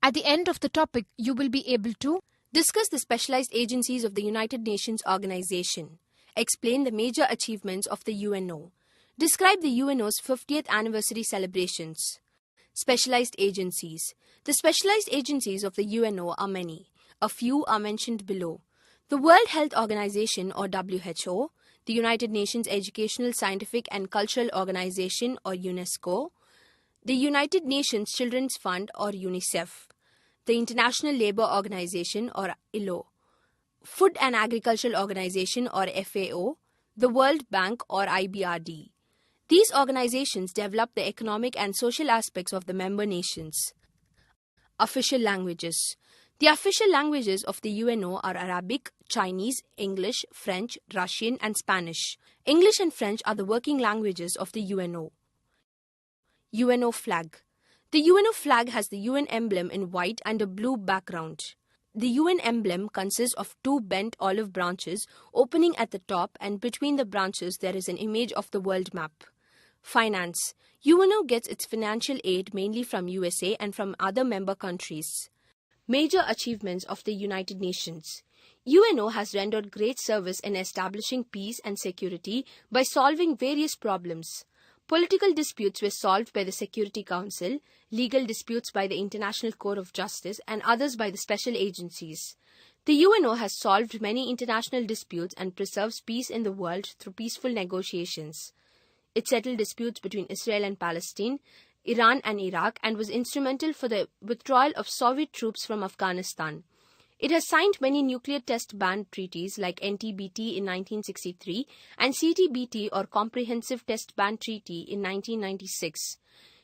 At the end of the topic, you will be able to discuss the specialized agencies of the United Nations Organization, explain the major achievements of the UNO, describe the UNO's 50th anniversary celebrations. Specialized agencies. The specialized agencies of the UNO are many. A few are mentioned below. The World Health Organization or WHO, the United Nations Educational, Scientific and Cultural Organization or UNESCO, the United Nations Children's Fund or UNICEF, the International Labour Organization or ILO, Food and Agricultural Organization or FAO, the World Bank or IBRD. These organizations develop the economic and social aspects of the member nations. Official languages. The official languages of the UNO are Arabic, Chinese, English, French, Russian and Spanish. English and French are the working languages of the UNO. UNO flag. The UNO flag has the UN emblem in white and a blue background. The UN emblem consists of two bent olive branches opening at the top, and between the branches there is an image of the world map. Finance. UNO gets its financial aid mainly from USA and from other member countries. Major achievements of the United Nations. UNO has rendered great service in establishing peace and security by solving various problems. Political disputes were solved by the Security Council, legal disputes by the International Court of Justice, and others by the special agencies. The UNO has solved many international disputes and preserves peace in the world through peaceful negotiations. It settled disputes between Israel and Palestine, Iran and Iraq, and was instrumental for the withdrawal of Soviet troops from Afghanistan. It has signed many nuclear test ban treaties like NTBT in 1963 and CTBT or Comprehensive Test Ban Treaty in 1996.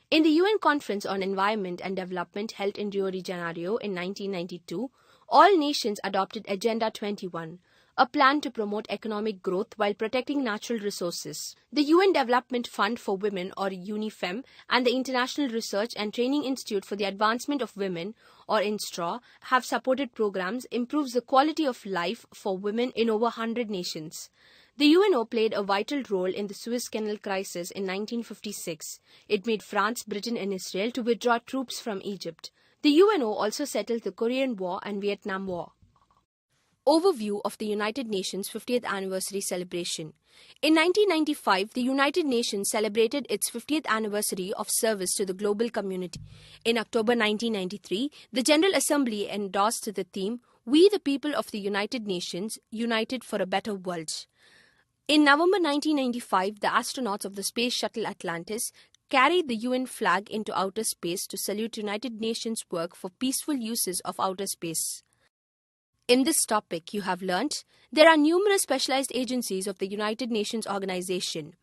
In the UN Conference on Environment and Development held in Rio de Janeiro in 1992, all nations adopted Agenda 21, a plan to promote economic growth while protecting natural resources. The UN Development Fund for Women or UNIFEM and the International Research and Training Institute for the Advancement of Women or INSTRA have supported programs improves the quality of life for women in over 100 nations. The UNO played a vital role in the Suez Canal crisis in 1956. It made France, Britain and Israel to withdraw troops from Egypt. The UNO also settled the Korean War and Vietnam War. Overview of the United Nations 50th Anniversary Celebration. In 1995, the United Nations celebrated its 50th anniversary of service to the global community. In October 1993, the General Assembly endorsed the theme, "We the people of the United Nations, united for a better world." In November 1995, the astronauts of the Space Shuttle Atlantis carried the UN flag into outer space to salute United Nations work for peaceful uses of outer space. In this topic, you have learnt there are numerous specialized agencies of the United Nations Organization.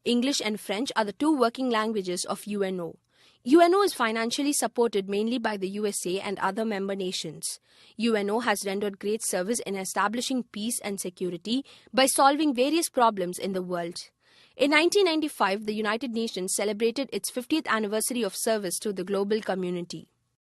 English and French are the two working languages of UNO. UNO is financially supported mainly by the USA and other member nations. UNO has rendered great service in establishing peace and security by solving various problems in the world. In 1995, the United Nations celebrated its 50th anniversary of service to the global community.